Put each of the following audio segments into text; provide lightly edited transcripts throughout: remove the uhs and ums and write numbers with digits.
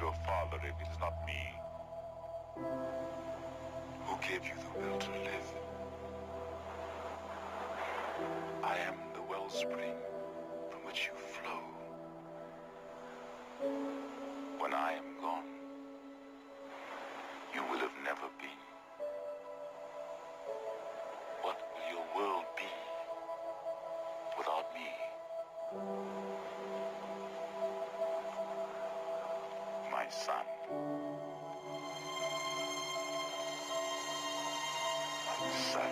your father if it is not me? Who gave you the will to live? I am the wellspring from which you flow. When I am gone, you will have never been. What will your world be without me? My son. My son.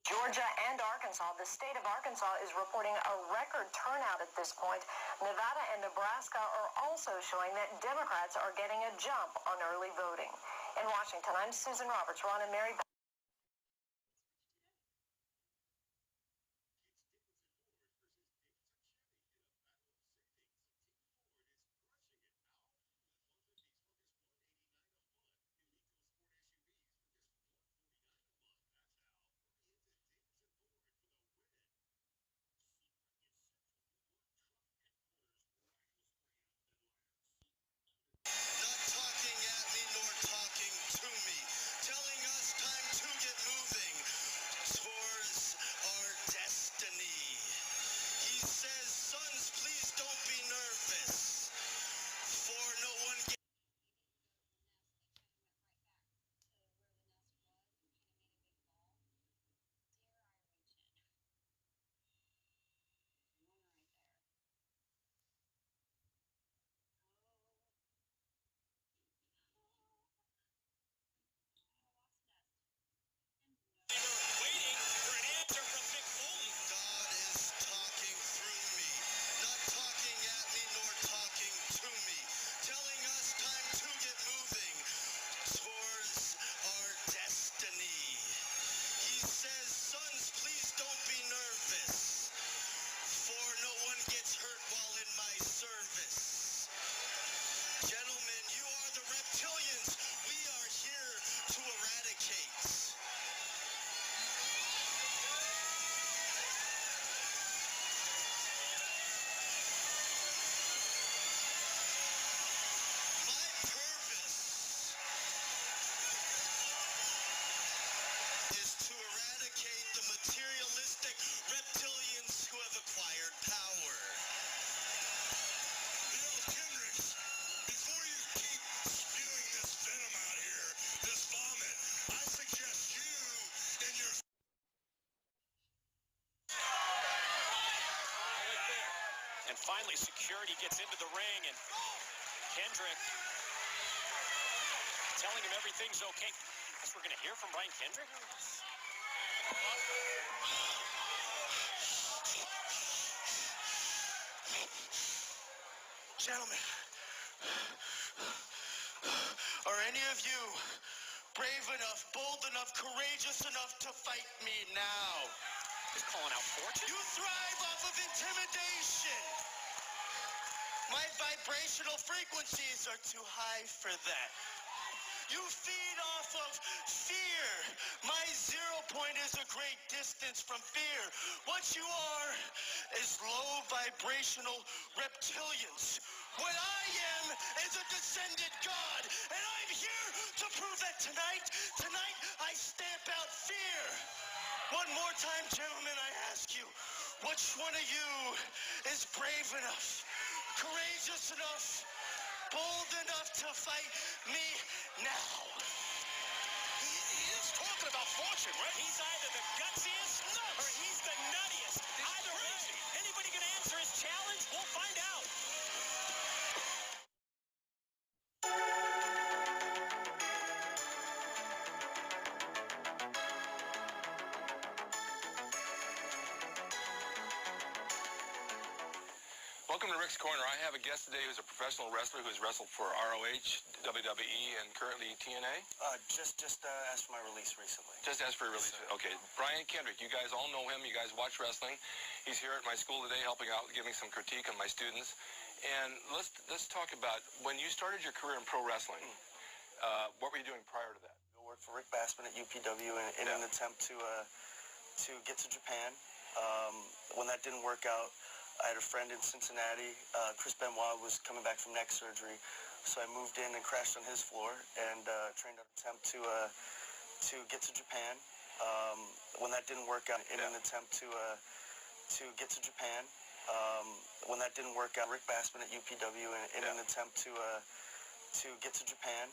Georgia and Arkansas. The state of Arkansas is reporting a record turnout at this point. Nevada and Nebraska are also showing that Democrats are getting a jump on early voting. In Washington, I'm Susan Roberts. Ron and Mary. Talking at me nor talking to me, telling us time to get moving towards our destiny. He says, sons, please don't be nervous, for no one gets waiting for an answer from Mick Foley. God is talking through me, not talking at me nor talking to me, telling us time to get moving towards our destiny. He says, sons, please don't be nervous, for no one gets hurt while in my service. Gentlemen, you are the reptilians we are here to eradicate. My purpose is to eradicate the materialistic reptilians who have acquired power. Kendricks, before you keep spewing this venom out here, this vomit, I suggest you and your... And finally, security gets into the ring, and Kendrick telling him everything's okay. Guess we're going to hear from Brian Kendrick? Gentlemen, are any of you brave enough, bold enough, courageous enough to fight me now? He's calling out Fortune. You thrive off of intimidation. My vibrational frequencies are too high for that. You feed off of fear. My 0 point is a great distance from fear. What you are is low vibrational reptilians. What I am is a descended God, and I'm here to prove that tonight I stamp out fear. One more time, gentlemen, I ask you, which one of you is brave enough, courageous enough, bold enough to fight me now? He is talking about Fortune, right? He's either the gutsiest or he's the nuttiest. Either way, anybody can answer his challenge? We'll find out. Welcome to Rick's Corner. I have a guest today who's a professional wrestler who's wrestled for ROH, WWE, and currently TNA. Just asked for my release recently. Just asked for a release. Okay, Brian Kendrick. You guys all know him. You guys watch wrestling. He's here at my school today, helping out, giving some critique on my students. And let's talk about when you started your career in pro wrestling. What were you doing prior to that? I worked for Rick Bassman at UPW in an attempt to get to Japan. When that didn't work out, I had a friend in Cincinnati, Chris Benoit, was coming back from neck surgery, so I moved in and crashed on his floor and trained an attempt to get to Japan. When that didn't work out, in an attempt to get to Japan. When that didn't work out, Rick Bassman at UPW in an attempt to get to Japan.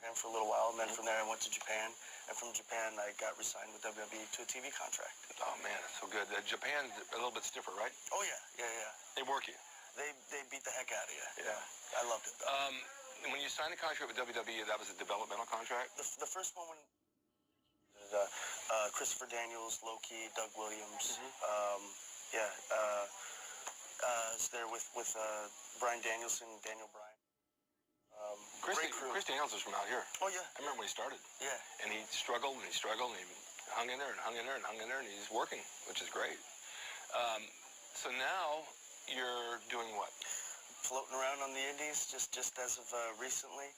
And for a little while, and then from there I went to Japan, and from Japan I got re-signed with WWE to a TV contract. Oh man, that's so good. Japan's a little bit stiffer, right? Oh yeah. They work you. They beat the heck out of you. Yeah. I loved it though. When you signed a contract with WWE, that was a developmental contract? The first one when Christopher Daniels, Loki, Doug Williams. I was there with Bryan Danielson, Daniel Bryan. Great crew. Chris Daniels is from out here. Oh yeah. I remember when he started. Yeah. And he struggled and he struggled and he hung in there and hung in there and hung in there and he's working, which is great. So now you're doing what? Floating around on the Indies just as of recently.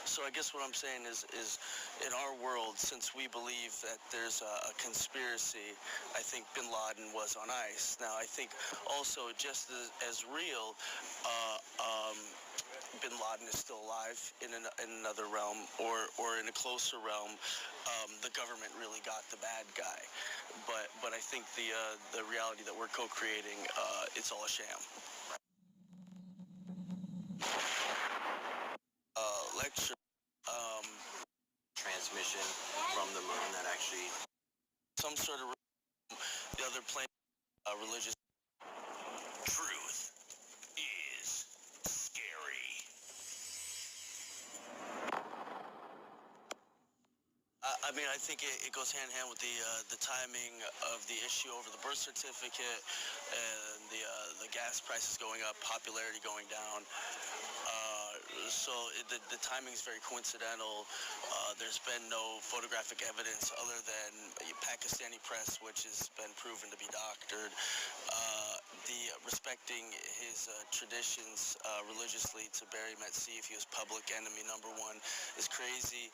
So I guess what I'm saying is in our world, since we believe that there's a conspiracy, I think Bin Laden was on ice. Now I think also just as real, Bin Laden is still alive in another realm or in a closer realm. The government really got the bad guy, but I think the reality that we're co-creating, it's all a sham. Lecture. Transmission from the moon that actually Some sort of the other plane, religious. Truth is scary. I mean, I think it goes hand in hand with the timing of the issue over the birth certificate and the gas prices going up, popularity going down. So the timing is very coincidental. There's been no photographic evidence other than Pakistani press, which has been proven to be doctored. Respecting his traditions religiously to bury him at sea if he was public enemy number one is crazy.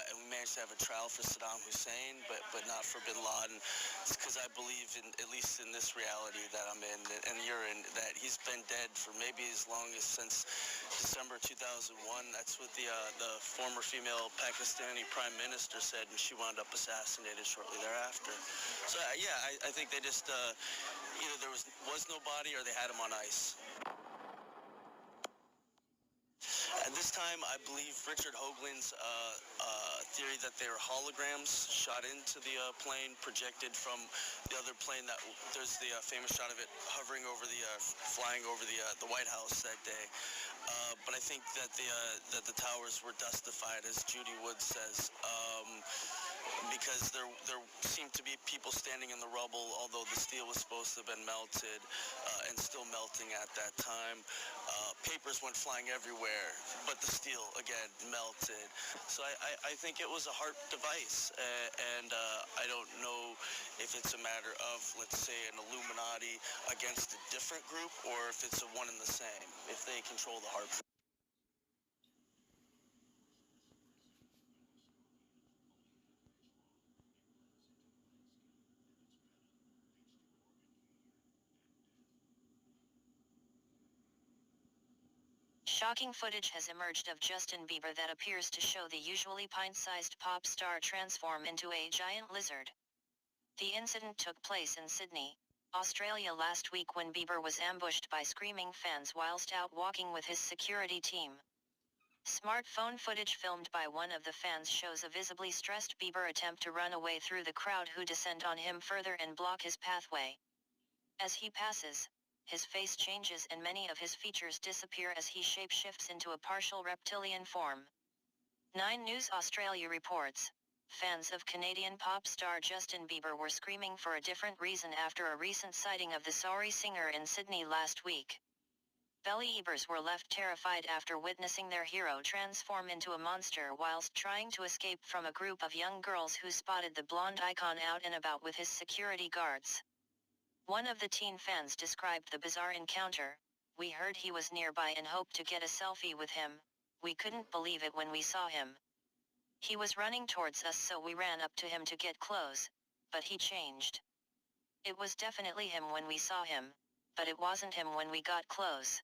And we managed to have a trial for Saddam Hussein, but not for Bin Laden. It's because I believe, at least in this reality that I'm in and you're in, that he's been dead for maybe as long as since December 2001. That's what the former female Pakistani prime minister said, and she wound up assassinated shortly thereafter. So yeah, I think they just either there was no body or they had him on ice. At this time, I believe Richard Hoagland's theory that they were holograms shot into the plane, projected from the other plane. That there's the famous shot of it hovering over flying over the White House that day. But I think that the towers were dustified, as Judy Woods says. because there seemed to be people standing in the rubble, although the steel was supposed to have been melted and still melting at that time. Papers went flying everywhere, but the steel, again, melted. So I think it was a HAARP device, and I don't know if it's a matter of, let's say, an Illuminati against a different group, or if it's a one and the same, if they control the HAARP. Shocking footage has emerged of Justin Bieber that appears to show the usually pint-sized pop star transform into a giant lizard. The incident took place in Sydney, Australia last week when Bieber was ambushed by screaming fans whilst out walking with his security team. Smartphone footage filmed by one of the fans shows a visibly stressed Bieber attempt to run away through the crowd who descend on him further and block his pathway. As he passes, his face changes and many of his features disappear as he shapeshifts into a partial reptilian form. 9 News Australia reports, fans of Canadian pop star Justin Bieber were screaming for a different reason after a recent sighting of the sorry singer in Sydney last week. Believers were left terrified after witnessing their hero transform into a monster whilst trying to escape from a group of young girls who spotted the blonde icon out and about with his security guards. One of the teen fans described the bizarre encounter. "We heard he was nearby and hoped to get a selfie with him. We couldn't believe it when we saw him. He was running towards us, so we ran up to him to get close, but he changed. It was definitely him when we saw him, but it wasn't him when we got close.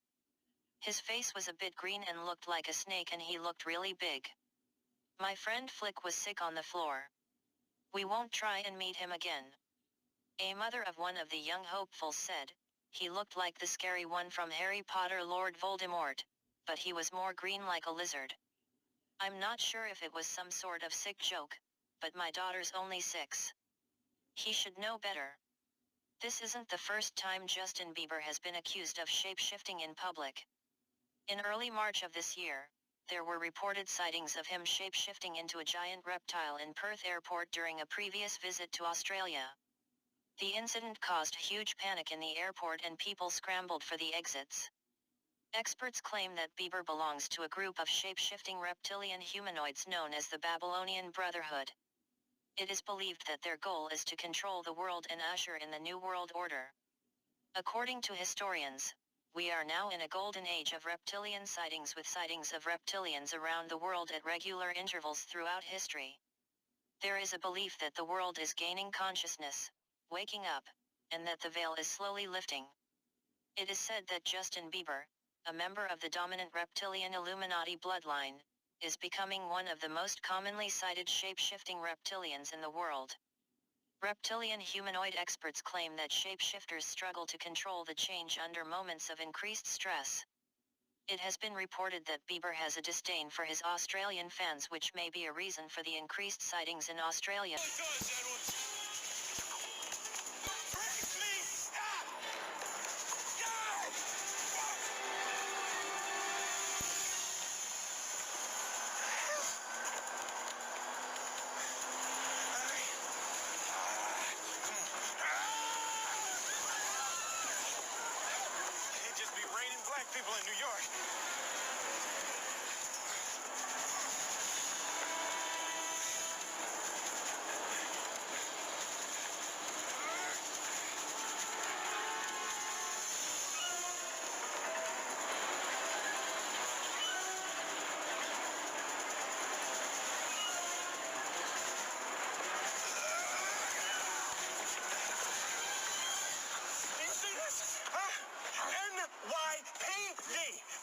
His face was a bit green and looked like a snake, and he looked really big. My friend Flick was sick on the floor. We won't try and meet him again." A mother of one of the young hopefuls said, "He looked like the scary one from Harry Potter, Lord Voldemort, but he was more green like a lizard. I'm not sure if it was some sort of sick joke, but my daughter's only 6. He should know better." This isn't the first time Justin Bieber has been accused of shape-shifting in public. In early March of this year, there were reported sightings of him shape-shifting into a giant reptile in Perth Airport during a previous visit to Australia. The incident caused huge panic in the airport and people scrambled for the exits. Experts claim that Bieber belongs to a group of shape-shifting reptilian humanoids known as the Babylonian Brotherhood. It is believed that their goal is to control the world and usher in the New World Order. According to historians, we are now in a golden age of reptilian sightings, with sightings of reptilians around the world at regular intervals throughout history. There is a belief that the world is gaining consciousness, waking up, and that the veil is slowly lifting. It is said that Justin Bieber, a member of the dominant reptilian Illuminati bloodline, is becoming one of the most commonly sighted shape-shifting reptilians in the world. Reptilian humanoid experts claim that shapeshifters struggle to control the change under moments of increased stress. It has been reported that Bieber has a disdain for his Australian fans, which may be a reason for the increased sightings in Australia. People in New York.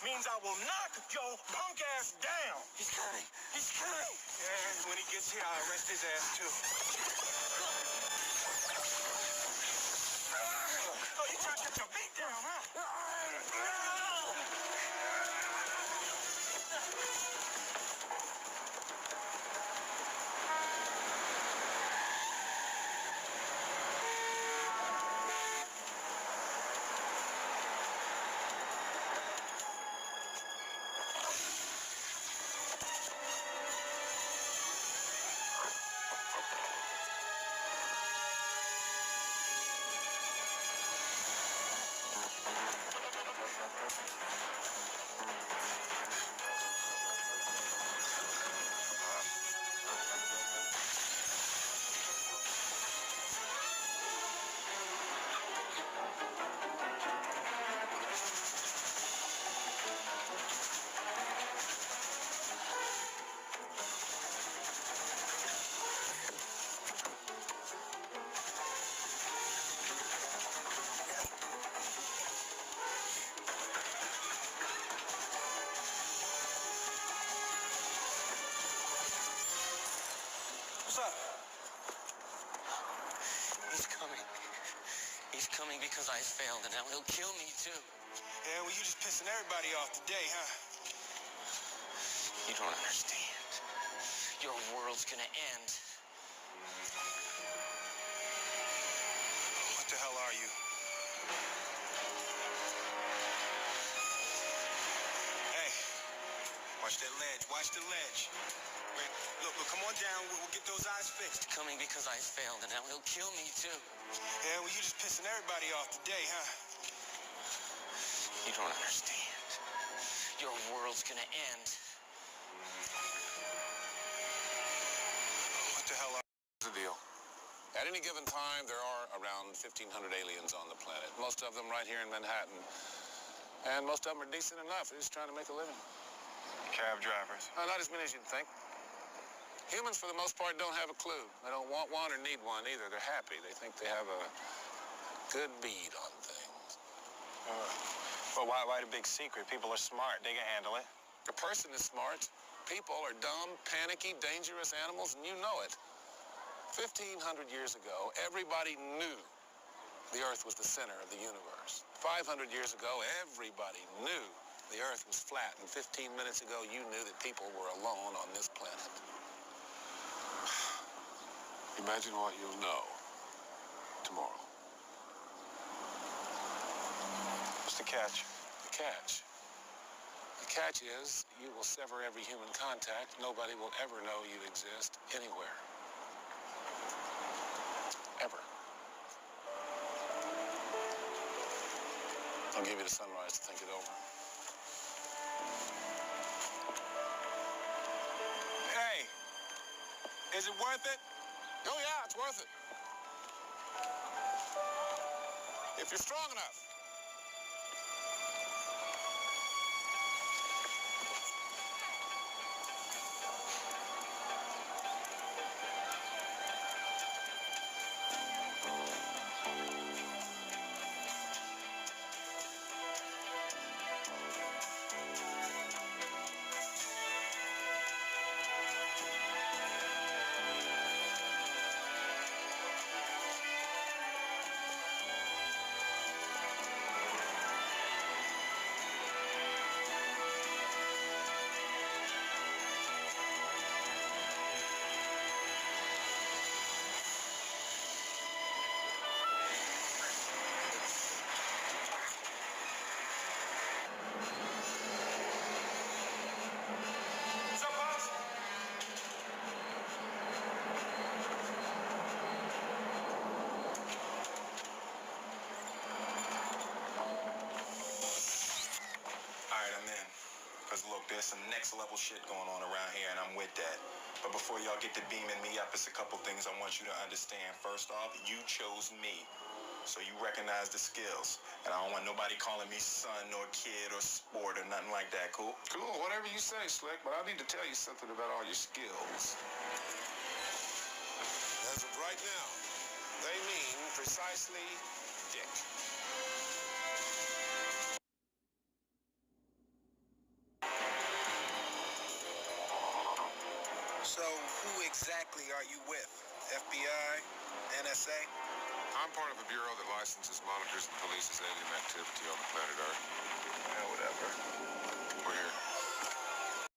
Means I will knock your punk ass down. He's coming. He's coming. Yeah, when he gets here, I'll arrest his ass too. Oh, you trying to get your beat down, huh? What's up? He's coming. He's coming because I failed, and now he'll kill me, too. Yeah, well, you just pissing everybody off today, huh? You don't understand. Your world's gonna end. What the hell are you? Hey, watch that ledge. Watch the ledge. Wait, look, come on down. We'll get those eyes fixed. He's coming because I failed, and now he'll kill me, too. Yeah, well, you just pissing everybody off today, huh? You don't understand. Your world's gonna end. What the hell are The deal. At any given time, there are around 1,500 aliens on the planet. Most of them right here in Manhattan. And most of them are decent enough. They're just trying to make a living. cab drivers? Not as many as you'd think. Humans, for the most part, don't have a clue. They don't want one or need one either. They're happy. They think they have a good bead on things. Well, why the big secret? People are smart. They can handle it. A person is smart. People are dumb, panicky, dangerous animals, and you know it. 1,500 years ago, everybody knew the Earth was the center of the universe. 500 years ago, everybody knew the Earth was flat. And 15 minutes ago, you knew that people were alone on this planet. Imagine what you'll know tomorrow. What's the catch? The catch? The catch is you will sever every human contact. Nobody will ever know you exist anywhere. Ever. I'll give you the sunrise to think it over. Hey, is it worth it? Oh, yeah, it's worth it. If you're strong enough. What's up, boss? All right, I'm in. Because look, there's some next level shit going on around here, and I'm with that. But before y'all get to beaming me up, it's a couple things I want you to understand. First off, you chose me. So you recognize the skills. And I don't want nobody calling me son or kid or sport or nothing like that, cool? Cool, whatever you say, Slick, but I need to tell you something about all your skills. As of right now, they mean precisely dick. So who exactly are you with? FBI? NSA? I'm part of a bureau that licenses, monitors, and polices alien activity on the planet Earth. Yeah, whatever. We're here.